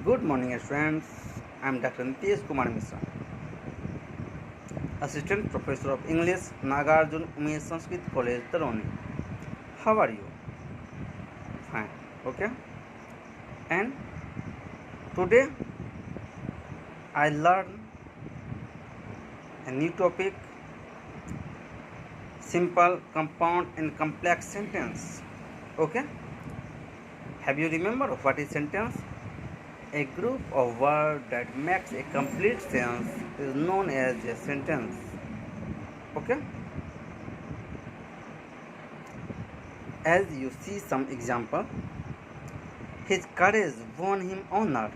Good morning, friends. I am Dr. Nitish Kumar Mishra, Assistant Professor of English, Nagarjun Umesh Sanskrit College, Taroni. How are you? Fine. Okay. And today I learned a new topic: simple, compound, and complex sentence. Okay. Have you remember what is sentence? A group of words that makes a complete sense is known as a sentence. Okay. As you see some example, his courage won him honor.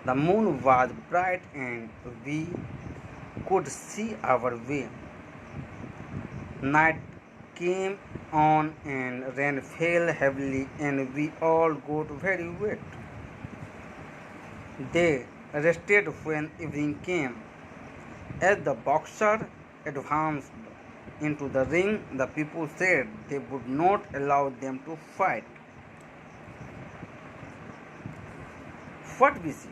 The moon was bright and we could see our way. Night came on and rain fell heavily and we all got very wet. They rested when evening came. As the boxer advanced into the ring, the people said they would not allow them to fight. What we see?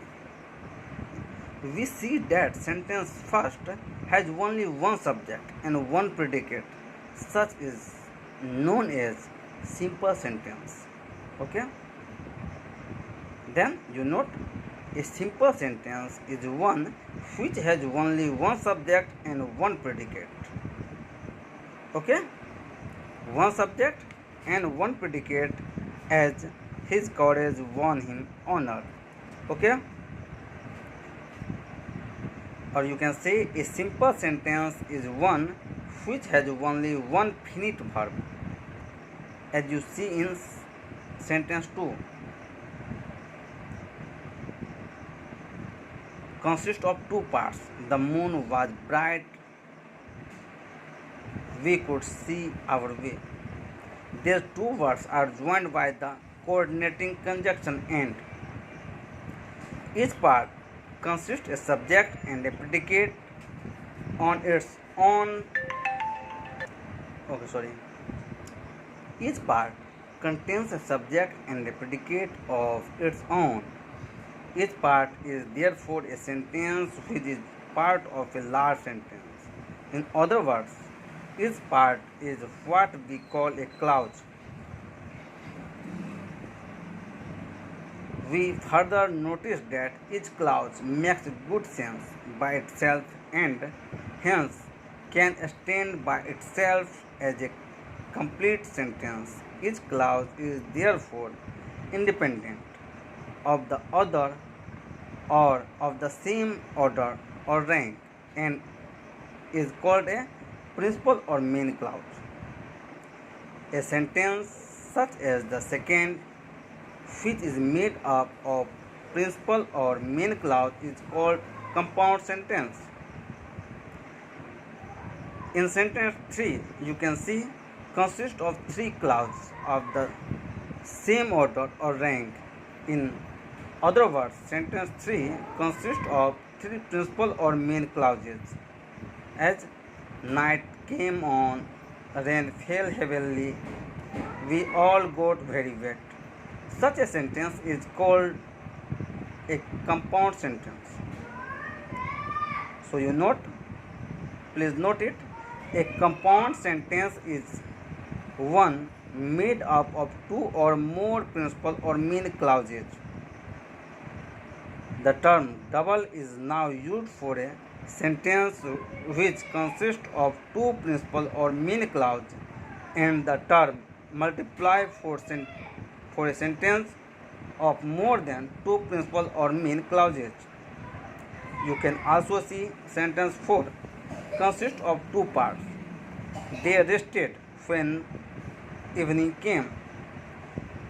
We see that sentence first has only one subject and one predicate. Such is known as simple sentence. Okay? Then you note a simple sentence is one which has only one subject and one predicate. Okay? One subject and one predicate, as his courage won him honor. Okay? Or you can say a simple sentence is one which has only one finite verb, as you see in sentence 2. Consists of two parts. The moon was bright, we could see our way. These two words are joined by the coordinating conjunction and. Each part consists a subject and a predicate on its own. Each part contains a subject and a predicate of its own. Each part is therefore a sentence which is part of a large sentence. In other words, each part is what we call a clause. We further notice that each clause makes good sense by itself and hence can stand by itself as a complete sentence. Each clause is therefore independent of the other or of the same order or rank and is called a principal or main clause. A sentence such as the second, which is made up of principal or main clause, is called compound sentence. In sentence 3, you can see consists of three clauses of the same order or rank. In other words, sentence 3 consists of three principal or main clauses, as night came on, rain fell heavily, we all got very wet. Such a sentence is called a compound sentence. So please note it. A compound sentence is one made up of two or more principal or main clauses. The term double is now used for a sentence which consists of two principal or main clauses, and the term multiply for a sentence of more than two principal or main clauses. You can also see sentence 4 consists of two parts. They rested when evening came.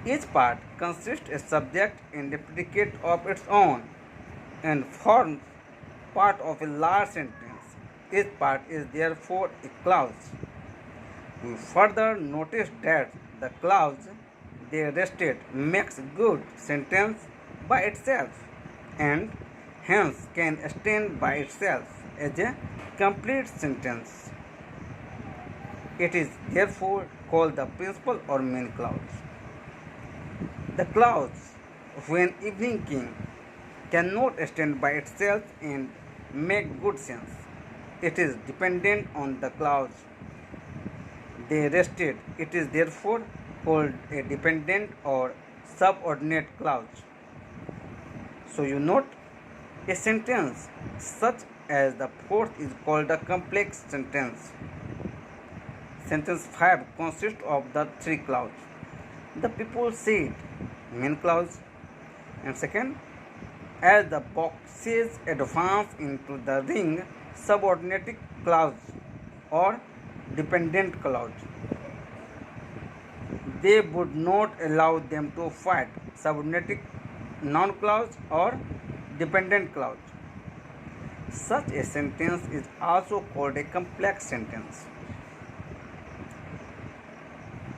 Each part consists a subject and a predicate of its own and forms part of a large sentence. Each part is therefore a clause. We further notice that the clause "they rested" makes good sentence by itself and hence can stand by itself as a complete sentence. It is therefore called the principal or main clause. The clause "when evening came" cannot stand by itself and make good sense. It is dependent on the clause they rested. It is therefore called a dependent or subordinate clause. So you note a sentence such as the fourth is called a complex sentence. Sentence 5 consists of the three clauses. The people said, main clause, and second, as the boxes advance into the ring, subordinate clause or dependent clause. They would not allow them to fight, subordinate noun clause or dependent clause. Such a sentence is also called a complex sentence.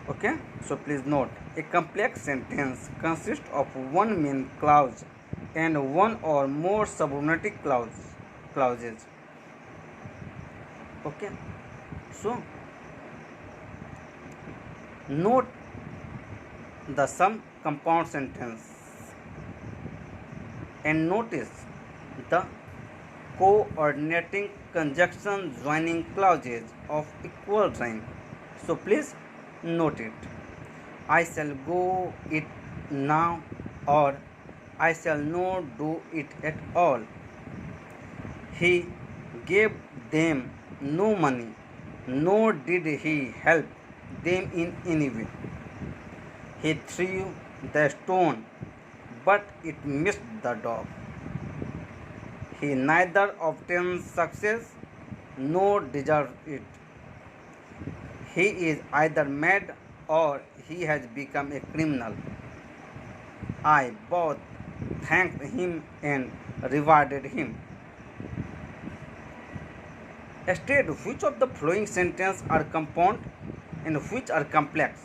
Okay, so please note a complex sentence consists of one main clause and one or more subordinate clauses. Okay, so note the some compound sentence and notice the coordinating conjunction joining clauses of equal rank. So please note it. I shall go it now, or I shall not do it at all. He gave them no money, nor did he help them in any way. He threw the stone, but it missed the dog. He neither obtained success nor deserved it. He is either mad or he has become a criminal. I both thanked him and rewarded him. State which of the following sentences are compound and which are complex.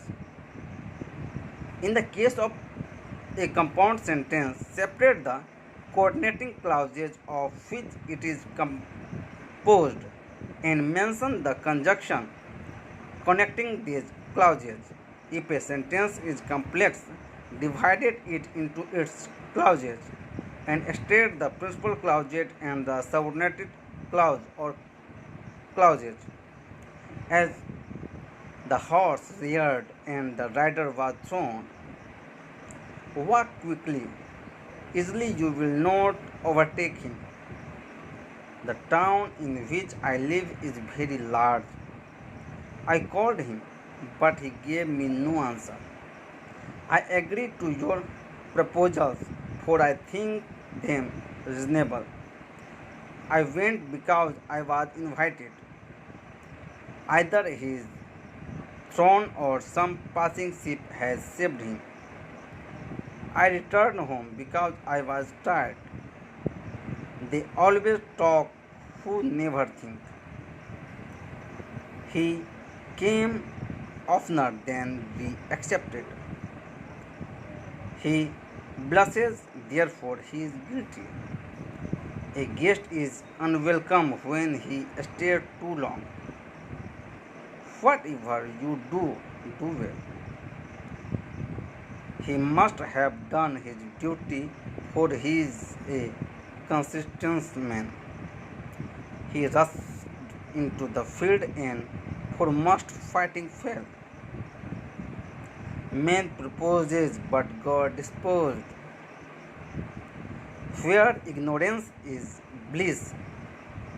In the case of a compound sentence, separate the coordinating clauses of which it is composed and mention the conjunction connecting these clauses. If a sentence is complex, divide it into its clauses and state the principal clause and the subordinate clause or clauses. As the horse reared and the rider was thrown, walk quickly, easily you will not overtake him. The town in which I live is very large. I called him, but he gave me no answer. I agreed to your proposals, for I think them reasonable. I went because I was invited. Either he is thrown or some passing ship has saved him. I returned home because I was tired. They always talk who never think. He came oftener than we accepted. He blushes, therefore he is guilty. A guest is unwelcome when he stays too long. Whatever you do, do well. He must have done his duty, for he is a consistent man. He rushed into the field and foremost fighting fell. Man proposes, but God disposed. Where ignorance is bliss,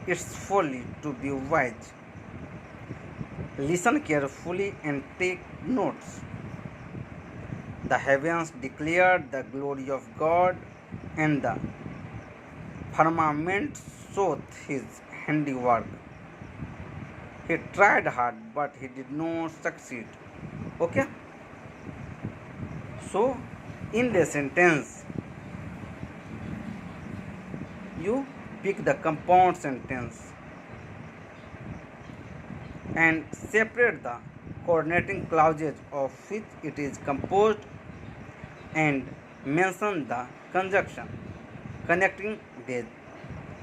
it's folly to be wise. Listen carefully and take notes. The heavens declare the glory of God, and the firmament showeth his handiwork. He tried hard, but he did not succeed. Okay? So, in the sentence, you pick the compound sentence and separate the coordinating clauses of which it is composed and mention the conjunction connecting these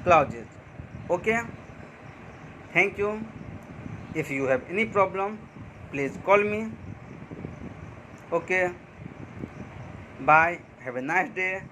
clauses. Okay, thank you. If you have any problem, please call me. Okay, bye, have a nice day.